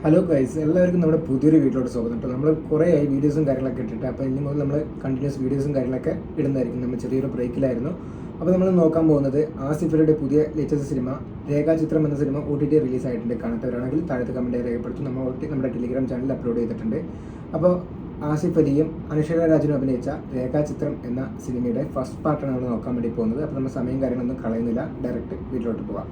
Hello guys, എല്ലാവർക്കും നമ്മുടെ പുതിയൊരു വീട്ടിലോട്ട് സ്വാഗതം. ഇപ്പോൾ നമ്മൾ കുറേ ആയി വീഡിയോസും കാര്യങ്ങളൊക്കെ ഇട്ടിട്ട്, അപ്പോൾ ഇനി മുതൽ നമ്മൾ കണ്ടിന്യൂസ് വീഡിയോസും കാര്യങ്ങളൊക്കെ ഇടുന്നതായിരിക്കും. നമ്മൾ ചെറിയൊരു ബ്രേക്കിലായിരുന്നു. അപ്പോൾ നമ്മൾ നോക്കാൻ പോകുന്നത് ആസിഫലിയുടെ പുതിയ ലേറ്റസ്റ്റ് സിനിമ രേഖാചിത്രം എന്ന സിനിമ OTT റിലീസായിട്ടുണ്ട്. കാണാത്തവരാണെങ്കിൽ താഴത്തെ കമൻറ്റ് രേഖപ്പെടുത്തി നമ്മൾ നമ്മുടെ ടെലിഗ്രാം ചാനലിൽ അപ്ലോഡ് ചെയ്തിട്ടുണ്ട്. അപ്പോൾ ആസിഫ് അലിയും അനശ്വര രാജനും അഭിനയിച്ച രേഖാചിത്രം എന്ന സിനിമയുടെ ഫസ്റ്റ് പാർട്ടാണ് നമ്മൾ നോക്കാൻ വേണ്ടി പോകുന്നത്. അപ്പോൾ നമ്മൾ സമയം കാര്യങ്ങളൊന്നും കളയുന്നില്ല, ഡയറക്റ്റ് വീട്ടിലോട്ട് പോകാം.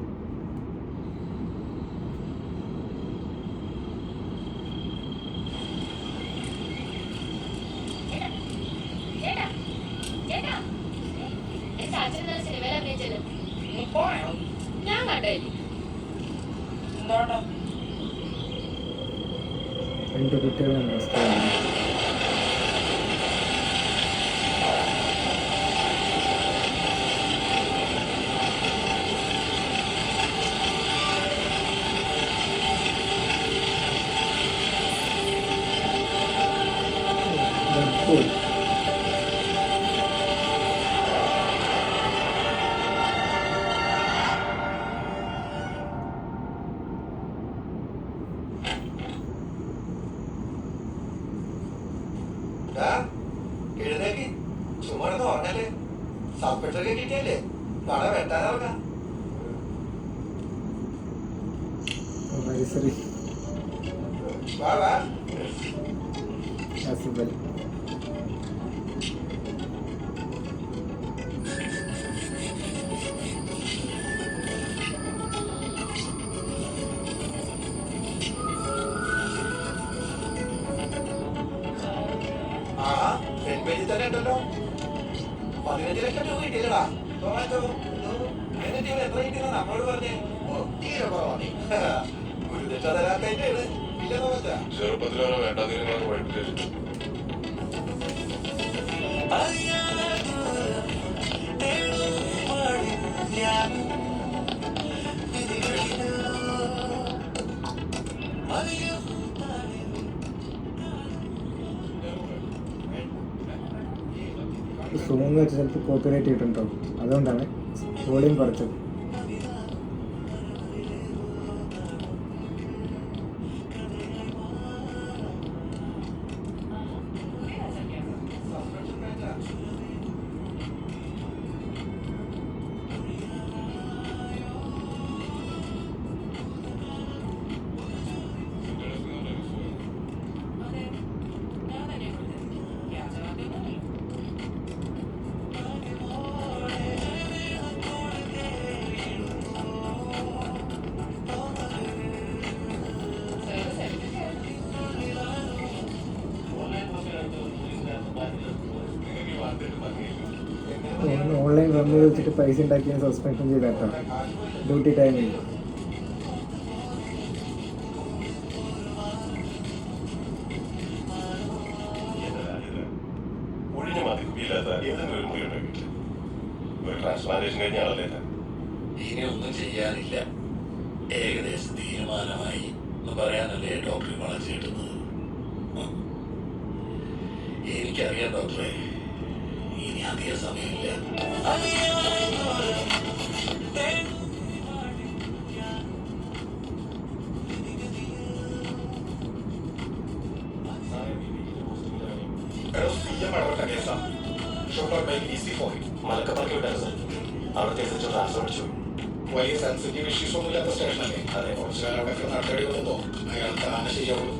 ഞാൻ കണ്ടേ രണ്ട് കുട്ടികളാണ് അവസ്ഥയാണ്. എഴുന്നേക്ക് ചുമടന്ന് ഉറങ്ങല്ലേ. സബ്മിറ്റൊക്കെ കിട്ടിയല്ലേ, പട വെട്ടാനിറങ്ങാം. വാ വാ. ആസിഫ് അലി ആഹാ, ഫ്രണ്ട് പേജിൽ തന്നെ ഉണ്ടല്ലോ. 15 ലക്ഷം രൂപ കിട്ടിയില്ലടാ. എന്നിട്ട് ഇവർ എത്ര കിട്ടിയെന്ന് നമ്മളോട് പറഞ്ഞേ. തീരെ കുറവാണ്. ഒരു ലക്ഷം തരാത്തതിന്റെയാണ് ഇല്ലെന്ന് പറ്റാ. ചെറുപ്പത്തിലാണ് വേണ്ടാതിരുന്നത് പഠിപ്പിച്ചു. സോങ് വെച്ച് ചിലപ്പോൾ കോപ്പിറൈറ്റ് ചെയ്തിട്ടുണ്ടോ, അതുകൊണ്ടാണ് വോളിയം കുറച്ചത്. ഓൺലൈൻ റമ്മി വെച്ചിട്ട് പൈസ ഉണ്ടാക്കിയ സസ്പെൻഷൻ ചെയ്തേട്ടോ ഡ്യൂട്ടി ടൈമിൽ. ഒഴിഞ്ഞു മതി കുപ്പിയില്ലാത്ത ഏതെങ്കിലും ഒരു മുറി ഉണ്ടെങ്കിൽ ഒരു ട്രാൻസ്പ്ലാന്റേഷൻ കഴിഞ്ഞാണല്ലേ. ഇനി ഒന്നും ചെയ്യാനില്ല, ഏകദേശം തീരുമാനമായി എന്ന് പറയാനല്ലേ ഡോക്ടർ വളച്ചു കിട്ടുന്നത്. എനിക്കറിയാം ഡോക്ടറെ, ഇനി അധിക സമയമില്ല. മലക്കപ്പാക്കി വിട്ടായിരുന്നു സാർ. അവിടുത്തെ ട്രാൻസ്ഫർ അടിച്ചു. വലിയ സെൻസിറ്റീവ് ഇഷ്യൂസ് ഒന്നും ഇല്ലാത്ത സ്റ്റേഷനല്ലേ? അതെ, കുറച്ച് കാലം അവിടെ നടപടി വന്നോ അയാൾ താനെ ശരിയാവുള്ളൂ.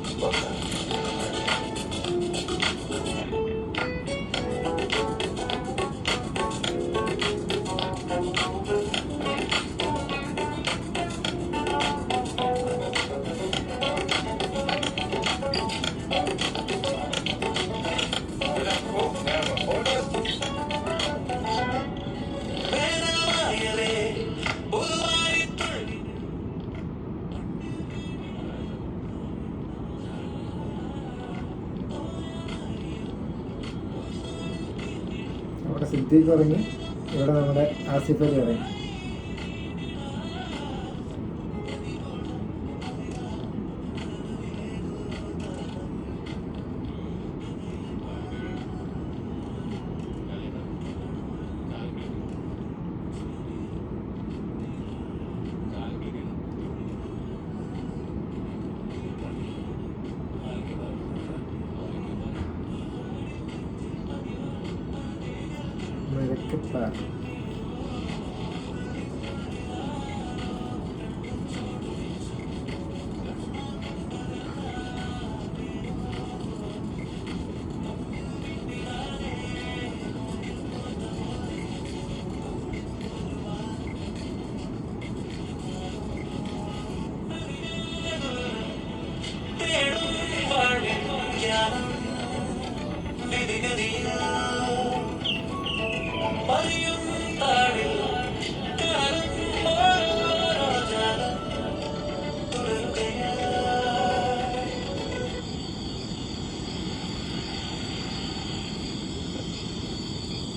അവിടെ സിദ്ദീഖ് ഇറങ്ങി, ഇവിടെ നമ്മുടെ ആസിഫ് അലി ഇറങ്ങി. Kepler.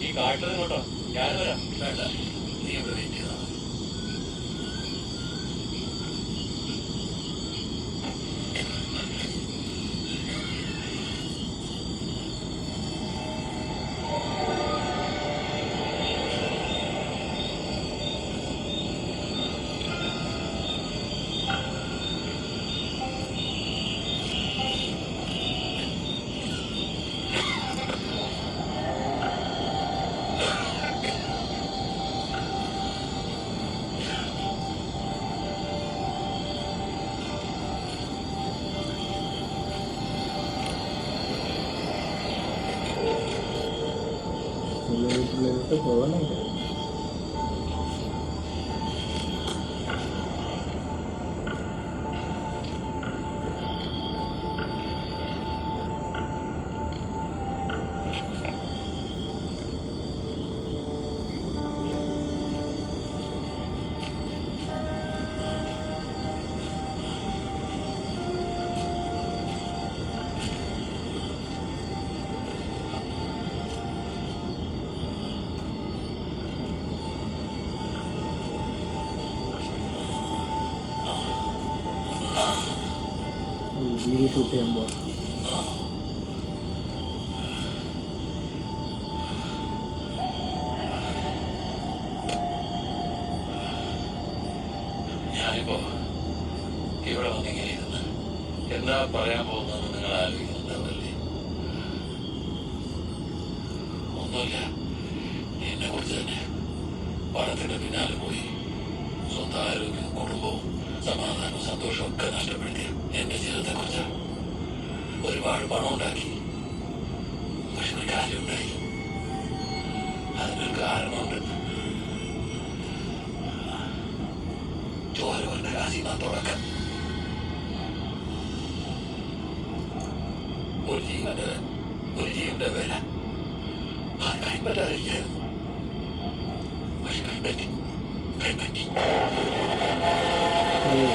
ഈ കാട്ടിൽ കൊണ്ടോ ഞാൻ വരാം. വേണ്ട, നീ ഇവിടെ വെയിറ്റ് ചെയ്താൽ മതി. വീട്ടിലോട്ട് പോകുന്നുണ്ട്. വീഡിയോ ഷൂട്ട് ചെയ്യാൻ പോവാം. ഞാനിപ്പോ ഇവിടെ വന്നിങ്ങനെ ഇരുന്ന് എന്താ പറയാൻ പോകുന്നതെന്ന് നിങ്ങൾ ആലോചിക്കുന്നുണ്ടാവില്ലേ? ഒന്നുമില്ല, എന്നെ കുറിച്ച് തന്നെ. പണത്തിന്റെ പിന്നാലെ പോയി സ്വന്തം ആരോഗ്യവും കുടുംബവും സമാധാനവും സന്തോഷവും ഒക്കെ നഷ്ടപ്പെടുത്തിയ എന്റെ ജീവിതത്തെ കുറിച്ച് ഒരുപാട് പണം ഉണ്ടാക്കി. പക്ഷെ ഒരു കാര്യമുണ്ടായി, അതിനൊരു കാരണമുണ്ട്. ചോരവരുടെ കാശിനാ തുടക്കം. ഒരു ജീവന്റെ വില അത് കൈപ്പറ്റാതിരിക്കായിരുന്നു. പക്ഷെ കൈപ്പറ്റി.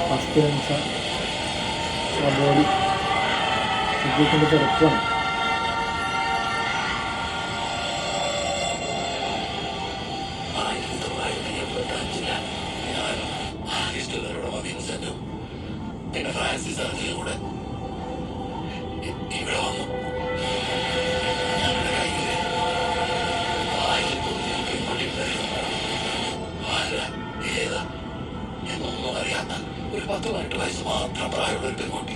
ഫസ്റ്റ് നിമിഷം ആ ബോഡി കൊണ്ട് കിടക്കുകയാണ്. പിന്നെ ഫ്രാൻസിസ് കൂടെ ഇവിടെ വന്നു. ഞങ്ങളുടെ കയ്യില് 1000 പെൺകുട്ടികളുണ്ടായിരുന്നു. ആരാ ഏതാ എന്നൊന്നും അറിയാത്ത ഒരു 10-18 വയസ്സ് മാത്രം പ്രായമുള്ള ഒരു പെൺകുട്ടി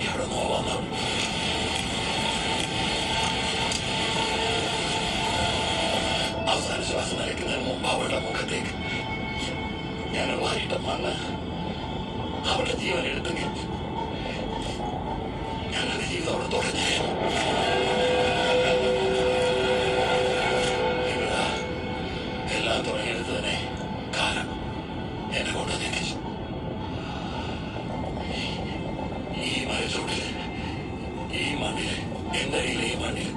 എവിടെ നോവാന്ന്. അവസാന ശ്വാസം നിലയ്ക്കുന്നതിന് മുമ്പ് അവളുടെ മുഖത്തേക്ക് ഞങ്ങൾ വാരിട്ട മണ്ണ് അവളുടെ ജീവൻ എടുത്തെങ്കിൽ ഞങ്ങളുടെ ജീവിതം അവിടെ തുടങ്ങി. ഇവിടെ എല്ലാം തുടങ്ങിയെടുത്ത് തന്നെ കാലം എന്നെ കൊണ്ട് തെറ്റിച്ചു. ഈ മരച്ചോട്ടില്, ഈ മണ്ണില്, എന്റെ കയ്യിലെ ഈ മണ്ണിൽ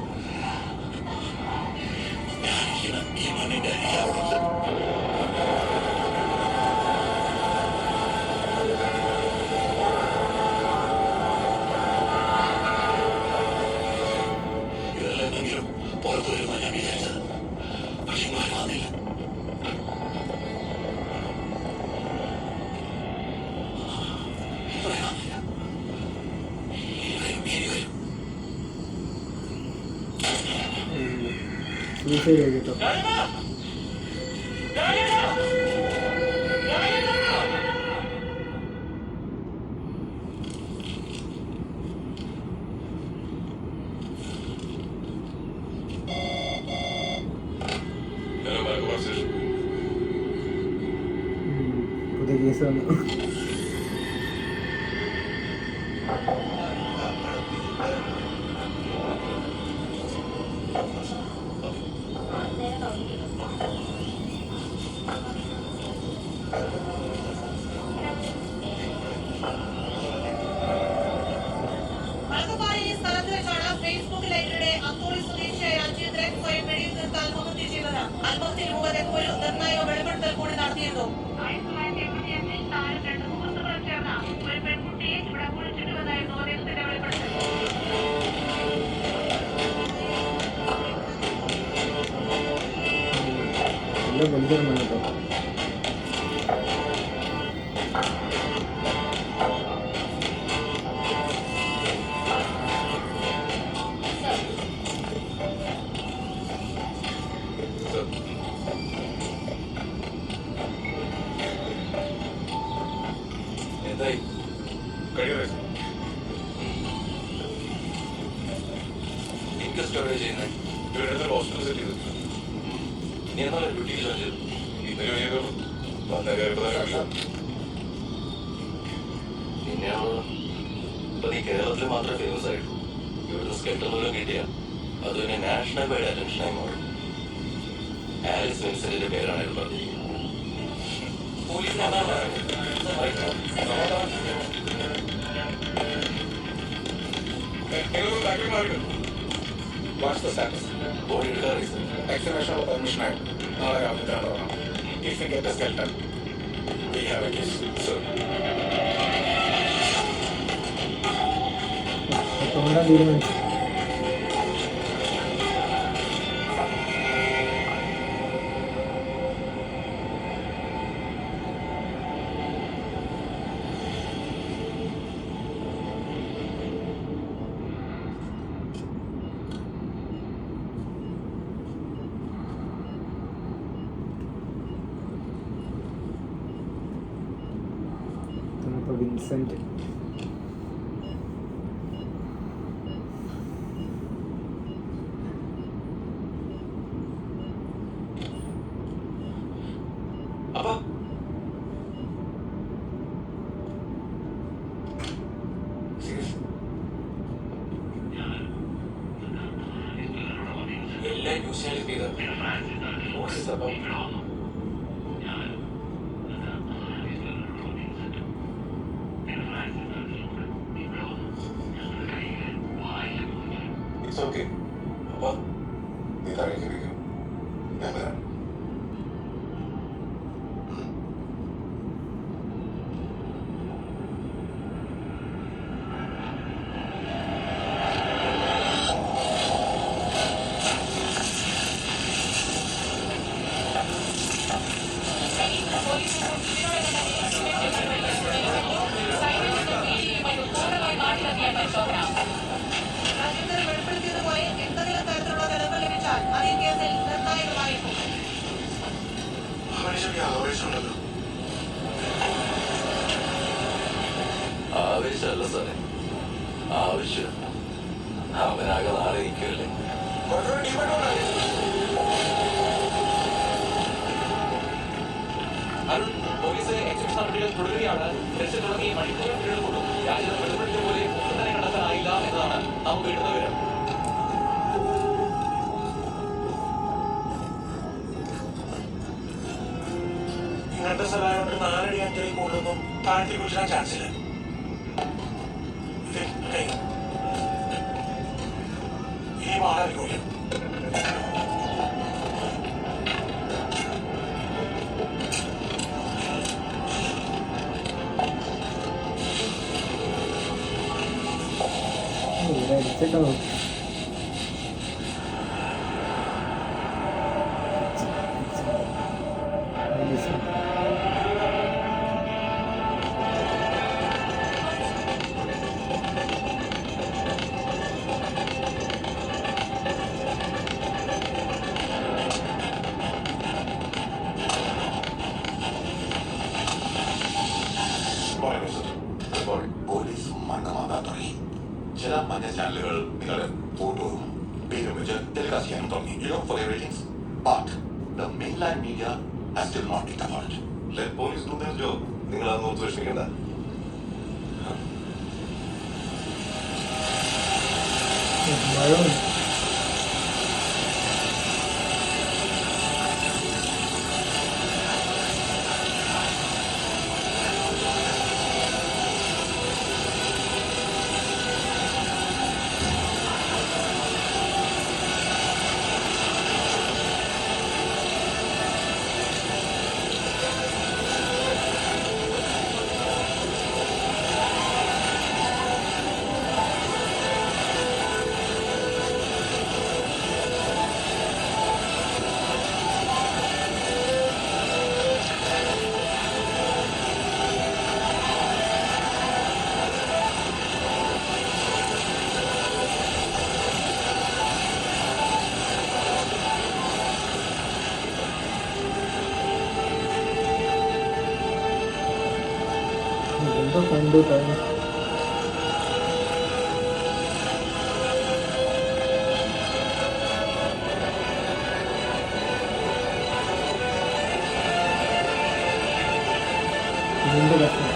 ഞാനിരിക്കുന്ന ഈ മണ്ണിന്റെ അരികെ അവിടെ ഉണ്ട്. ഇതെല്ലാം പുറത്തു വരുമ്പോൾ ഞാൻ വിചാരിച്ചത്. പക്ഷെ ഇങ്ങനെ വന്നില്ല. ഇതുവരെ വന്നില്ല. ഇനി വരും. സൂസൈഡ് ചെയ്തിട്ടോ? Pero പൈസ വന്നു. നല്ല ബന്ധമാണ് കേട്ടോ. എന്തായി കഴിയണേ എനിക്ക് സ്റ്റോറേജ് ചെയ്യുന്നത് ഇവിടെ ഹോസ്പിറ്റൽ സെറ്റ് ചെയ്തിട്ടുണ്ട്. നീ എന്നാലും ഡ്യൂട്ടിയിൽ ജോയിൻ ചെയ്തു. ഇന്നലെ കഴിഞ്ഞിട്ടുള്ളൂ. വന്ന കാര്യപ്രധാനം പിന്നെയാണ് ഇപ്പൊ നീ കേരളത്തിൽ മാത്രമേ ഫേമസ് ആയിട്ടുള്ളൂ. ഇവിടുന്ന് സ്കെൽട്ടർ പോലും കിട്ടിയ അത് പിന്നെ നാഷണൽ വൈഡ് അറ്റൻഷനായി മാറും. ആലിസ് വിൻസെന്റിന്റെ പേരാണ് ഇത് പറഞ്ഞിരിക്കുന്നത്. പോലീസിന് അതാണ് വാട്സ് ദ സ്റ്റാറ്റസ്? ബോഡി എടുക്കാറ് എക്സിബിഷനുള്ള പെർമിഷൻ ആയിട്ട് നാളെ രാവിലെ തുടങ്ങണം. If you get A skeleton we have A case. Sir 19 തീരുമാനിച്ചു. ഇപ്പോൾ വിൻസെന്റ് അപ്പൊ എല്ലാം ന്യൂസ് ചാനൽ ചെയ്ത ഇറ്റ്സ് ഓക്കെ. അപ്പൊ നീ തറയിലിരിക്കും. ഞാൻ വരാം. ആവശ്യമല്ല സാറേ, ആവശ്യം അവനാകെ നാളെ ഇരിക്കുമല്ലേ. അരുൺ, പോലീസ് എക്സിബിഷൻ നടപടികൾ തുടരുകയാണ്. രക്ഷ തുടങ്ങി മണിക്കൂറുകൾ കൊണ്ടു രാജ്യത്തെ വെളിപ്പെടുത്തിയ പോലെ ഒന്നും തന്നെ കണ്ടെത്താനായില്ല എന്നതാണ് നമുക്ക് കിട്ടുന്ന വിവരം. ഇങ്ങനത്തെ സ്ഥലമായതുകൊണ്ട് 4 അടി 5 അടി കൂടുതലൊന്നും താഴ്ത്തി കുറിച്ചാൻ ചാൻസ് ഇല്ല. ഇനി മാറിക്കൂല. ഇവിടെ അടിച്ചിട്ട് നോക്കി. പോലീസ് മണ്ണമാതാൻ തുടങ്ങി. ചില മഞ്ഞ ചാനലുകൾ നിങ്ങളുടെ ഫോട്ടോയും പേരും വെച്ച് ടെലികാസ്റ്റ് ചെയ്യാനും തുടങ്ങി. You know, for their ratings. But the mainline media has still not picked up on it. Let police do their job. നിങ്ങളതൊന്നും ഓർത്ത് വിഷമിക്കണ്ട. മഴ വന്നു. എന്തോ കണ്ടു കഴിഞ്ഞു. ഇതിന്റെ കഷ്ടം.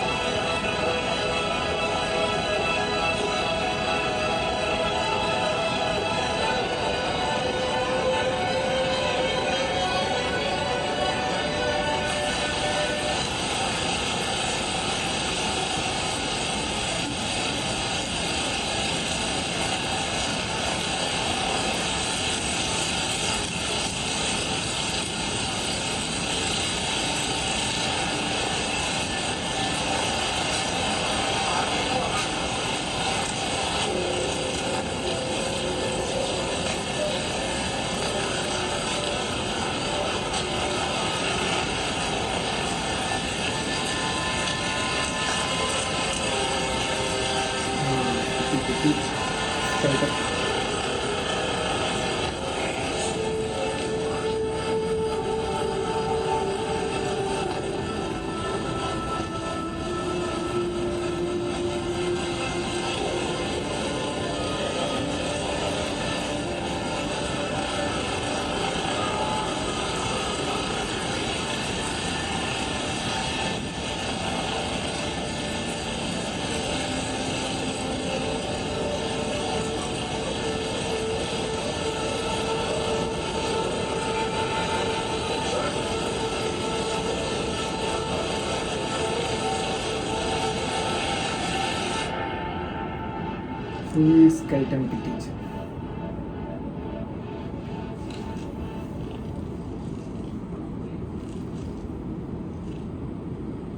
കുത്തി കിടക്കും. ഫുൾ സ്കെൽട്ടൺ കിട്ടിച്ച്.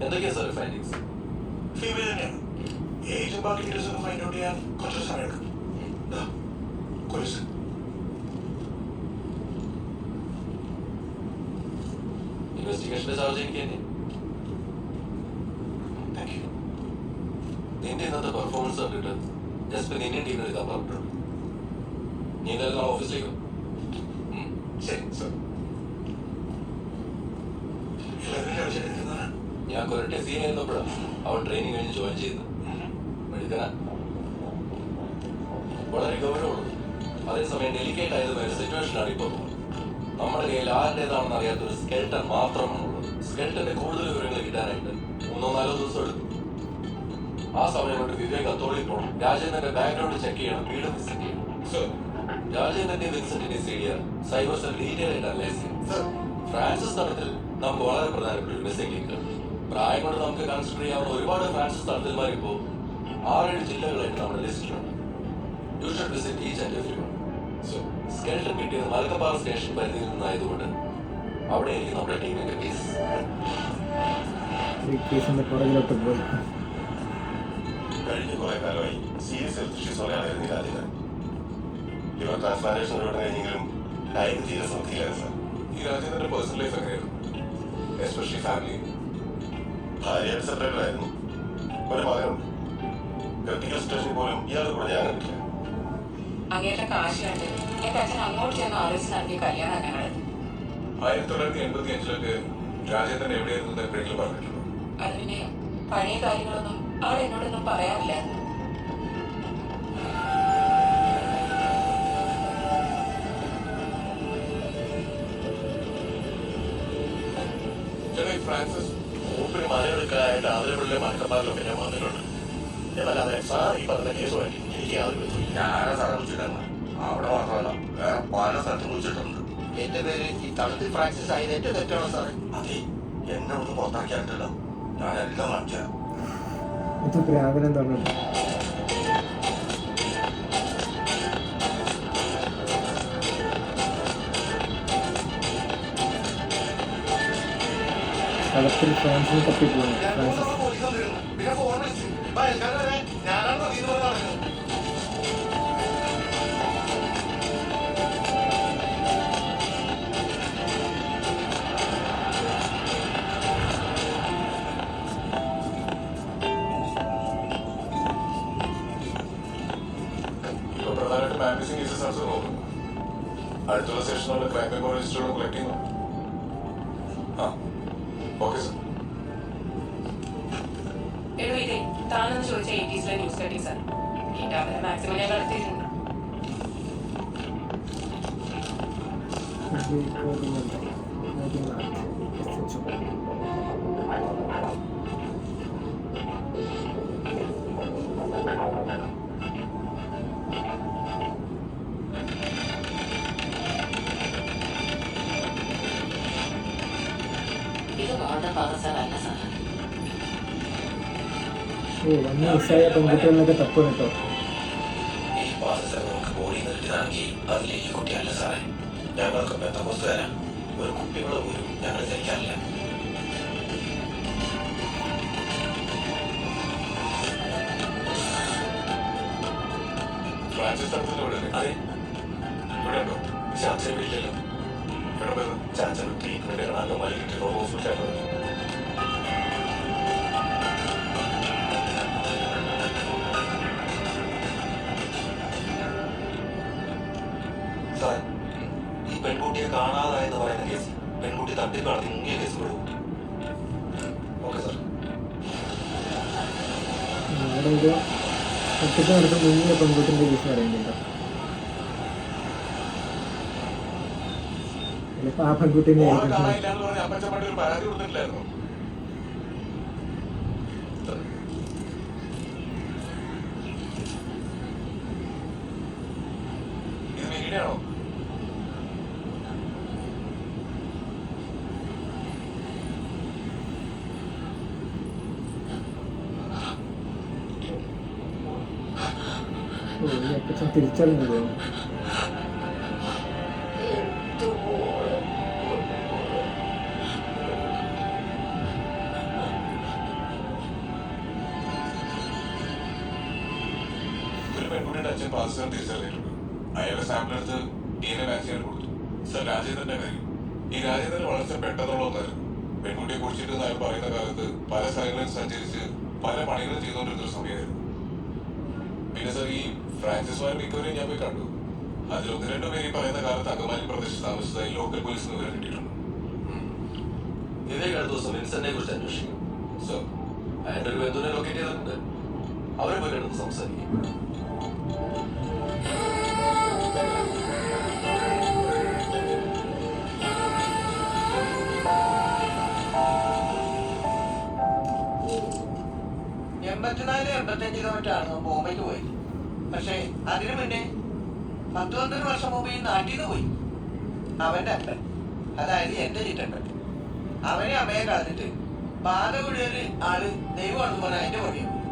എന്തൊക്കെയാ സാർ ഫൈൻഡിങ്സ്? ഫീമെയിൽ തന്നെയാണ്. ഏജും ബാക്കി ഡീറ്റെയിൽസ് ഒക്കെ ഫൈൻഡ് ഔട്ട് ചെയ്യാൻ കുറച്ച് സമയം എടുക്കും. ദാ, കൊലുസ്. ഇൻവെസ്റ്റിഗേഷന്റെ ചാർജ് എനിക്ക് തന്നെ. Thank you. നിന്റെ ഇന്നത്തെ പെർഫോമൻസ് കണ്ടിട്ട് ജസ്റ്റ് നിന്നെ ടീമിൽ എടുക്കാൻ പറഞ്ഞിട്ടുണ്ട്. നീ എന്തായാലും നാളെ ഓഫീസിലേക്ക് വാ. ശരി സർ. എല്ലാവരും കളിച്ചെടുക്കുന്നതാണ്. ഞാൻ കുറെ സീൻ ആയിരുന്നപ്പോഴാണ് അവൻ ട്രെയിനിങ് കഴിഞ്ഞ് ജോയിൻ ചെയ്തത്. മെഴുകന വളരെ ഗൗരവമുള്ളത്, അതേസമയം ഡെലിക്കേറ്റ് ആയതുമായ ഒരു സിറ്റുവേഷനാണ് ഇപ്പോൾ. നമ്മുടെ കയ്യിൽ ആരുടേതാണെന്ന് അറിയാത്തൊരു സ്കെൽട്ടൺ മാത്രമാണുള്ളത്. സ്കെൽട്ടന്റെ കൂടുതൽ വിവരങ്ങൾ കിട്ടാനായിട്ട് 3-4 ദിവസം എടുക്കും. ആ സമയം കൊണ്ട് വിവേക് അത്തോളിൽ പോകണം. രാജേന്ദ്രന്റെ ബാക്ക്ഗ്രൗണ്ട് ചെക്ക് ചെയ്യണം, വീട് വിസിറ്റ് ചെയ്യണം. സർ. രാജേന്ദ്രന്റെ വിൻസെന്റിന്റെ സീഡിയർ സൈബർ സെൽ ഡീറ്റെയിൽ ആയിട്ട് അനലൈസ് ചെയ്യും. സർ. ഫ്രാൻസിസ് തലത്തിൽ നമുക്ക് വളരെ പ്രധാനപ്പെട്ട ഒരു മിസ്സിംഗ് ലിങ്ക്. പ്രായം കൊണ്ട് നമുക്ക് കൺസിഡർ ചെയ്യാവുന്ന ഒരുപാട് ഫ്രാൻസിസ് തലത്തിൽമാർ ഇപ്പോൾ 6-7 ജില്ലകളായിട്ട് നമ്മുടെ ലിസ്റ്റിലുണ്ട്. You should visit each and every one. So skeleton കിട്ടിയത് മലക്കപ്പാറ സ്റ്റേഷൻ പരിധിയിൽ നിന്നായതുകൊണ്ട് അവിടെയായിരിക്കും നമ്മുടെ ടീമിന്റെ കേസ്. കേസിന്റെ പുറകിലോട്ട് പോയി. കഴിഞ്ഞ കുറെ കാലമായി സീരിയസ് ഹെൽത്ത് ഇഷ്യൂസ് പറയാനായിരുന്നു രാജ്യത്ത്. ഇവർ ട്രാൻസ്പ്ലാന്റേഷൻ ഒരുപാട് കഴിഞ്ഞെങ്കിലും ടൈം തീരെ ശ്രദ്ധിക്കില്ല സാർ. ഈ രാജ്യത്തിന്റെ പേഴ്സണൽ ലൈഫ് എങ്ങനെയായിരുന്നു? Especially family. ഭാര്യയായിട്ട് സെപ്പറേറ്റഡ് ആയിരുന്നു. ഒരു മകനുണ്ട്. ക്രിട്ടിക്കൽ സിറ്റുവേഷനിൽ പോലും ഇയാളുടെ കൂടെ ഞാൻ കണ്ടില്ല. അങ്ങേറ്റ കാശ് കണ്ട് എന്റെ അച്ഛൻ അങ്ങോട്ട് ചെന്ന് ആലോചിച്ച് നടത്തിയ കല്യാണം അങ്ങനെയാണ്. 1985 രാജേന്ദ്രൻ എവിടെയായിരുന്നു എപ്പോഴെങ്കിലും പറഞ്ഞിട്ടുണ്ടോ? അത് പിന്നെ പഴയ കാര്യങ്ങളൊന്നും ആൾ എന്നോടൊന്നും പറയാറില്ല. ഫ്രാൻസിസ് മൂപ്പര് മലയെടുക്കാനായ എന്റെ ആദരവുള്ള മലക്കപ്പാറിലൊക്കെ ഞാൻ വന്നിട്ടുണ്ട്. എന്നല്ലാതെ സാർ ഈ പറഞ്ഞ കേസുമായിട്ട് എനിക്ക് യാതൊരു ബന്ധമില്ല. ഞാനാ സാറെ വിളിച്ചിട്ടുണ്ട്. അവിടെ മാത്രമല്ല വേറെ പല സ്ഥലത്തും വിളിച്ചിട്ടുണ്ട്. എന്റെ പേര് ഈ തളത്തിൽ ഫ്രാൻസിസ് ആയത് എന്റെ തെറ്റാണോ സാറേ? അതെ, എന്നെ ഒന്ന് പുറത്താക്കിയായിട്ടല്ലോ, ഞാൻ എല്ലാം കാണിച്ചു. ഇത് പ്രാകനം തോന്നുന്നു. കളത്തിൽ ഫ്രാൻസിന് തപ്പിപ്പോകുന്നു. ഫ്രാൻസിസ് പിന്നെ ഫോൺ വിളിച്ചു ഞാനാണ് മതി പറഞ്ഞത്. ഇപ്പൊ പ്രധാനമായിട്ട് മാഗ്നസിംഗ് കേസസ് ആണ് നോക്കുന്നത്. അടുത്തുള്ള സെഷനുള്ള ക്രൈം മെമ്മോ രജിസ്റ്ററുകളും കളക്ട് ചെയ്യുന്നു. ആ ഓക്കെ സർ. എടോ ഇതേ താനെന്ന് ചോദിച്ച 80s ന്യൂസ് കട്ടിങ് സാർ കിട്ടാതെ മാക്സിമം ഞാൻ കളക്ട് ഇത് വളരെ പാകസാറല്ല സാർ. വന്ന് മിസ്സായ പെൺകുട്ടികളിലൊക്കെ തപ്പ് കേട്ടോ. ഈ പാസസർ നമുക്ക് ബോഡിയിൽ നിന്ന് കിട്ടിയതാണെങ്കിൽ അതിൽ ഈ കുട്ടിയല്ല സാറേ. ഞങ്ങൾക്ക് ബന്ധമൊത്ത് തരാം. ഒരു കുട്ടികളെ പോലും ഞങ്ങൾ ധരിക്കാറില്ല. ഫ്രാൻസിസ് തടത്തിന്റെ ഇവിടെ അല്ലേ? അതെ, ഇവിടെ ഉണ്ടോ? ചാച്ചൻ വീട്ടിലല്ലോ. ഇവിടെ പോയത് ചാച്ചൻ ട്രീറ്റ്മെന്റ് അംഗമായി കിട്ടിയ ഹോസ്പിറ്റലാണ്. സാർ, ഈ പെൺകുട്ടിയെ കാണാതായെന്ന് പറയുന്ന കേസ് പെൺകുട്ടി തട്ടിപ്പ് നടത്തി മുങ്ങിയ കേസ് വിടും. Okay sir. അവിടെ ഒരു തട്ടിപ്പ് നടത്തുന്ന മുന്നിലെ പെൺകുട്ടിൻ്റെ കേസ് പറയുന്നുണ്ടോ? ചിലപ്പോൾ ആ പെൺകുട്ടീനെ ഓളെ ആയിരിക്കും. കാണാനില്ല എന്ന് പറഞ്ഞ് അപ്പച്ചൻ പണ്ട് ഒരു പരാതി കൊടുത്തിട്ടില്ലായിരുന്നു? ഇത് മീഡിയാണോ? ഈ അപ്പച്ചൻ തിരിച്ചറിഞ്ഞു തോന്നുന്നു. ഒരു പെൺകുട്ടിയുടെ അച്ഛൻ പാകിസ്ഥാൻ തിരിച്ചറിഞ്ഞിട്ടുണ്ട്. അയാളുടെ സാമ്പിൾ എടുത്ത് DNA വാക്സിൻ കൊടുത്തു. സർ, രാജേന്ദ്രന്റെ കാര്യം. ഈ രാജേന്ദ്രന്റെ വളർച്ച പെട്ടെന്നുള്ള ഒന്നായിരുന്നു. പെൺകുട്ടിയെ കുറിച്ചിട്ട് അയാൾ പറയുന്ന കാലത്ത് പല സ്ഥലങ്ങളിൽ സഞ്ചരിച്ച് പല പണികളും ചെയ്തുകൊണ്ടിരുന്നൊരു സമയമായിരുന്നു. പിന്നെ സർ, ഈ ഫ്രാൻസിസുമായി മിക്കവരെയും ഞാൻ പോയി കണ്ടു. അതിൽ ഒന്ന് രണ്ടു പേര് ഈ പറയുന്ന കാലത്ത് അങ്കമാലി പ്രദേശത്ത് താമസിച്ചതായി ലോക്കൽ പോലീസിന് വിവരം കിട്ടിയിട്ടുണ്ട്. ഇതേ കഴിഞ്ഞ ദിവസം വിൻസെന്റിനെ കുറിച്ച് അന്വേഷിക്കും. സർ, അയാളുടെ ഒരു ബന്ധുവിനെ ലൊക്കേറ്റ് ചെയ്തിട്ടുണ്ട്. അവരെ പോയി കണ്ടെന്ന് സംസാരിക്കും. എൺപത്തിനാല് 85 കിലോമീറ്ററാണ് ബോംബെക്ക് പോയത്. പക്ഷേ അതിനു മുന്നേ 10-12 വർഷം മുമ്പ് ഈ നാട്ടിൽ നിന്ന് പോയി. അവന്റെ അപ്പൻ, അതായത് എന്റെ ചിറ്റപ്പൻ, അവനെ അമ്മയെ കളഞ്ഞിട്ട് പാലപുഴയൊരു ആള് ദൈവമാണെന്ന് പറഞ്ഞാൽ അതിന്റെ പുറകെ പോയി.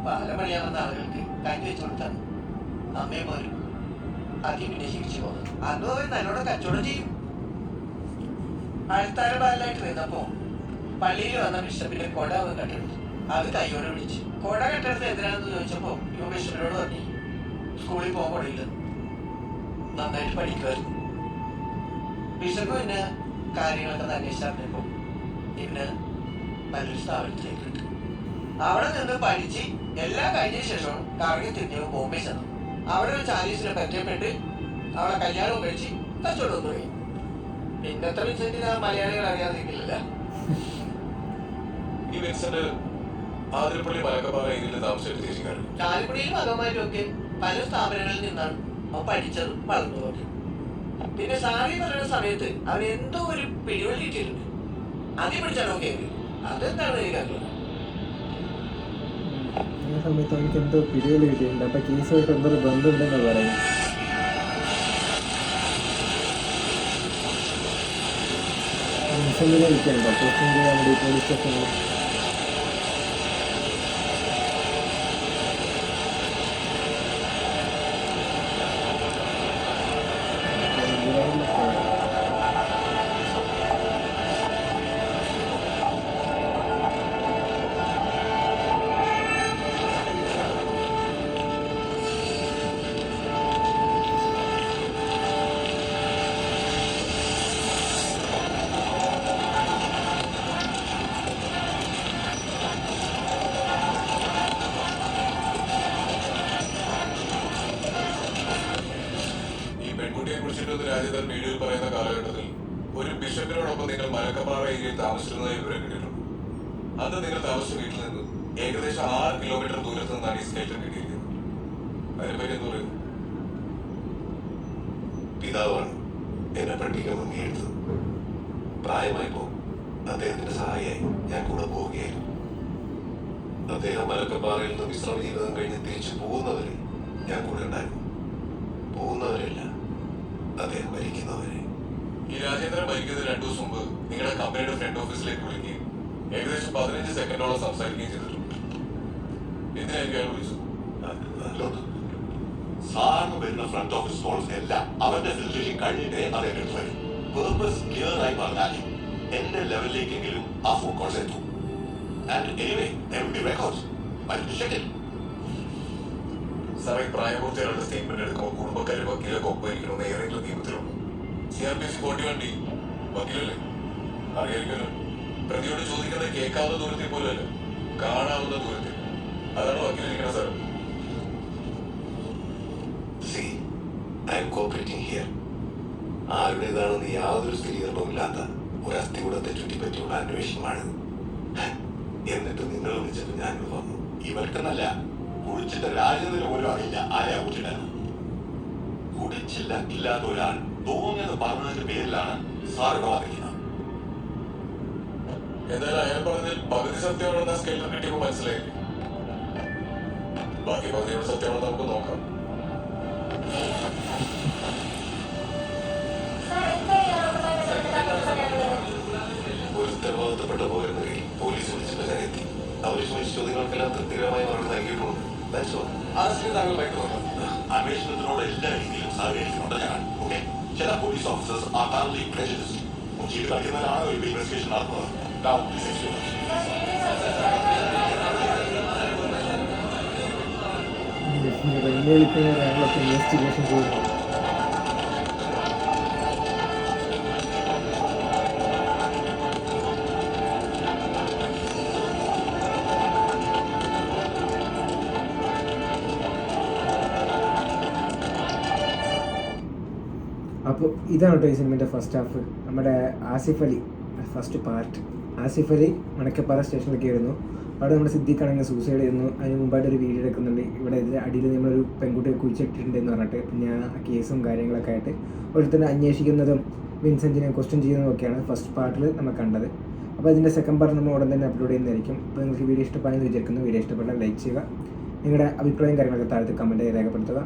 പാലം പണിയാവുന്ന ആളുകൾക്ക് കഞ്ഞി വെച്ചു കൊടുത്താണ് അമ്മയെ പോലും ആദ്യം പിന്നെ ശിക്ഷിച്ചു പോകുന്നത്. അന്നും അവർ നല്ലോണം കച്ചവടം ചെയ്യും. അഴുത്താര പാലായിട്ട് നിന്നപ്പോ പള്ളിയിൽ വന്ന ബിഷപ്പിന്റെ കൊട അവൻ കട്ടെടുത്തു. അത് കൈയോടെ വിളിച്ചു. കൊട കെട്ടെടുത്ത് എന്തിനാണെന്ന് ചോദിച്ചപ്പോ ഇവ ബിഷപ്പിനോട് പറഞ്ഞു സ്കൂളിൽ പോകാൻ കൊടയില്ലെന്ന്. നന്നായിട്ട് പഠിക്കുമായിരുന്നു. ബിഷപ്പ് പിന്നെ കാര്യങ്ങളൊക്കെ അന്വേഷിച്ചറിഞ്ഞപ്പോ ഇവന് നല്ലൊരു സ്ഥാപനത്തിലേക്ക് കിട്ടും. അവിടെ നിന്ന് പഠിച്ച് എല്ലാം കഴിഞ്ഞ ശേഷം കറങ്ങി തിരിഞ്ഞ് ബോംബെ ചെന്നു. അവിടെ ഒരു ചാലീസിനെ പരിചയപ്പെട്ട് അവളെ കല്യാണവും കഴിച്ച് കച്ചവടം തുടങ്ങി. പിന്നത്തെ വിൻസെന്റിന് മലയാളികൾ അറിയാതിരിക്കില്ല. ഈ വിൻസെന്റ് ആതിരപ്പള്ളി മലക്കപ്പാറ ഏരിയയിൽ താമസിച്ചിട്ട് ചേച്ചിക്കാരുണ്ട്. ചാലക്കുടിയിലും അകമായിട്ടും ഒക്കെ പല സ്ഥാപനങ്ങളിൽ നിന്നാണ് അവൻ പഠിച്ചതും വളർന്നതും. പിന്നെ സാറി പറയുന്ന സമയത്ത് അവൻ എന്തോ ഒരു പിടിവലി കിട്ടിയിട്ടുണ്ട്. അതിൽ പിടിച്ചാണോ കേൾവി. അതെന്താണ് എനിക്കറിയില്ല. ആ സമയത്ത് അവർക്ക് എന്തോ പിടികൾ കിട്ടിയിട്ടുണ്ട്. അപ്പം കേസുമായിട്ട് എന്തോ ഒരു ബന്ധമുണ്ടെന്നാണ് പറയുന്നത്. വിൻസെന്റിനെ വിളിക്കാനുണ്ടോ ക്വസ്റ്റ്യൻ ചെയ്യാൻ വേണ്ടി പോലീസ് സ്റ്റേഷനിൽ? ഈ പെൺകുട്ടിയെ കുറിച്ചിട്ട് രാജ്യത്ത് വീഡിയോയിൽ പറയുന്ന കാലഘട്ടത്തിൽ ഒരു ബിഷപ്പിനോടൊപ്പം നിങ്ങൾ മലക്കപ്പാറ ഏരിയയിൽ താമസിച്ചിരുന്നതായി വിവരം കിട്ടിയിട്ടുണ്ട്. അന്ന് നിങ്ങൾ താമസിച്ച വീട്ടിൽ നിന്ന് ഏകദേശം 6 കിലോമീറ്റർ ദൂരത്ത് നിന്നാണ് ഈ സ്കെൽറ്റൻ കിട്ടിയിരിക്കുന്നത്. അതിനെപ്പറ്റി എന്ത് പറയുന്നു? പിതാവാണ് എന്നെ പഠിപ്പിക്കാൻ മുങ്ങിയെടുത്തത്. പ്രായമായപ്പോ അദ്ദേഹത്തിന്റെ സഹായിയായി ഞാൻ കൂടെ പോവുകയായിരുന്നു. അദ്ദേഹം മലക്കപ്പാറയിൽ നിന്ന് വിശ്രമ ജീവിതം കഴിഞ്ഞ് തിരിച്ചു പോകുന്നവരെ ഞാൻ കൂടെ ഉണ്ടായിരുന്നു. പോകുന്നവരല്ല, അദ്ദേഹം മരിക്കുന്നവരെ. ഈ രാജേന്ദ്രൻ മരിക്കുന്നതിന് 2 ദിവസം മുമ്പ് നിങ്ങളുടെ കമ്പനിയുടെ ഫ്രണ്ട് ഓഫീസിലേക്ക് വിളിക്കുകയും ഏകദേശം 15 സെക്കൻഡോളം സംസാരിക്കുകയും ചെയ്തിട്ടുണ്ട്. എന്തിനായിരിക്കും അയാൾ വിളിച്ചത്? സാറിന് വരുന്ന ഫ്രണ്ട് ഓഫീസ് കോൾസ് എല്ലാം അവന്റെ ഫിൽറ്ററിംഗ് കഴിഞ്ഞിട്ടേ അദ്ദേഹം എടുത്തു വരും. പേർപ്പസ് ക്ലിയർ ആയി പറഞ്ഞാൽ എന്റെ ലെവലിലേക്കെങ്കിലും ആ ഫോൺ കോൾസ് എത്തും. And anyway there will be records. മറ്റു ഷെഡിൽ സാറേ, പ്രായപൂർത്തിയാളുടെ സ്റ്റേറ്റ്മെന്റ് എടുക്കുമ്പോൾ കുടുംബക്കാരെ വക്കീലൊക്കെ ഒപ്പമായിരിക്കണമെന്ന് ഏതെങ്കിലും നിയമത്തിലുണ്ട്. CRPC 41D വക്കീലല്ലേ? അറിയായിരിക്കുമല്ലോ. പ്രതിയോട് ചോദിക്കുന്നത് കേൾക്കാവുന്ന ദൂരത്തിൽ പോലും അല്ല, കാണാവുന്ന ദൂരത്തിൽ. അതാണ് വക്കീലിരിക്കണം sir. See, I am cooperating here. ആരുടേതാണെന്ന് യാതൊരു സ്ഥിരീകരണവും ഇല്ലാത്ത ഒരു അസ്ഥികൂടത്തെ ചുറ്റിപ്പറ്റിയുള്ള അന്വേഷണമാണ്. എന്നിട്ട് നിങ്ങൾ വിളിച്ചിട്ട് ഞാൻ വന്നു. ഇവർക്കെന്നല്ല, കുടിച്ചിട്ട് രാജേന്ദ്രന് പോലും അറിയില്ല ആരെയാ കുടിച്ചിട്ടാണ്. കുടിച്ചില്ല ഇല്ലാത്ത ഒരാൾ തോന്നിയത് പറഞ്ഞതിന്റെ പേരിലാണ് സാറുകൾ അറിയുന്നത്. എന്തായാലും അയാൾ പറഞ്ഞതിൽ പകുതി സത്യമാണെന്ന് സ്കെൽറ്റൻ കിട്ടിയപ്പോൾ മനസ്സിലായില്ലേ? ബാക്കി പകുതിയുടെ സത്യമാണെന്ന് നമുക്ക് നോക്കാം. ഒരു ഉത്തരവാദിത്തപ്പെട്ട പൗരനിൽ പോലീസ് വിളിച്ചിട്ട് കാര്യത്തി അവർ ചോദിച്ച ചോദ്യങ്ങൾക്കെല്ലാം തൃപ്തികരമായി മറുപടി നൽകിയിട്ടുണ്ട്. അന്വേഷണത്തിനോട് എല്ലാ രീതിയിലും സഹകരിക്കുന്നുണ്ട് ഞാൻ. ഓക്കെ, ചില പോലീസ് ഓഫീസേഴ്സ് ആ കറന്റ്ലി പ്രജുഡിസ്ഡ്. മുച്ചിട്ട് കളിക്കുന്നതിനാണ് ഒരു ഇൻവെസ്റ്റിഗേഷൻ നടത്തുന്നത്. Now, please excuse us. വെല്ലുവിളിക്കുന്നവരാണല്ലോ ഇൻവെസ്റ്റിഗേഷൻ ചെയ്യുന്നത്. അപ്പോൾ ഇതാണ് കേട്ടോ ഈ സിനിമേൻ്റെ ഫസ്റ്റ് ഹാഫ്. നമ്മുടെ ആസിഫ് അലി ഫസ്റ്റ് പാർട്ട്. ആസിഫ് അലി മണക്കപ്പാറ സ്റ്റേഷനിലേക്ക് വരുന്നു. അവിടെ നമ്മുടെ സിദ്ദീഖാണെങ്കിൽ സൂസൈഡ് ചെയ്യുന്നു. അതിന് മുമ്പായിട്ട് ഒരു വീഡിയോ എടുക്കുന്നുണ്ട്. ഇവിടെ ഇതിൽ അടിയിൽ നമ്മളൊരു പെൺകുട്ടിയെ കുഴിച്ചിട്ടിട്ടുണ്ടെന്ന് പറഞ്ഞിട്ട് പിന്നെ ആ കേസും കാര്യങ്ങളൊക്കെ ആയിട്ട് ഒരുത്തന്നെ അന്വേഷിക്കുന്നതും വിൻസെൻറ്റിനെ ക്വസ്റ്റ്യൻ ചെയ്യുന്നതും ഒക്കെയാണ് ഫസ്റ്റ് പാർട്ടിൽ നമ്മൾ കണ്ടത്. അപ്പോൾ അതിൻ്റെ സെക്കൻഡ് പാർട്ട് നമ്മൾ ഉടൻ തന്നെ അപ്ലോഡ് ചെയ്യുന്നതായിരിക്കും. അപ്പോൾ നിങ്ങൾക്ക് വീഡിയോ ഇഷ്ടമായെന്ന് വിചാരിക്കുന്നു. വീഡിയോ ഇഷ്ടപ്പെട്ടാൽ ലൈക്ക് ചെയ്യുക. നിങ്ങളുടെ അഭിപ്രായം കാര്യങ്ങളൊക്കെ താഴത്ത് കമൻറ്റ് രേഖപ്പെടുത്തുക.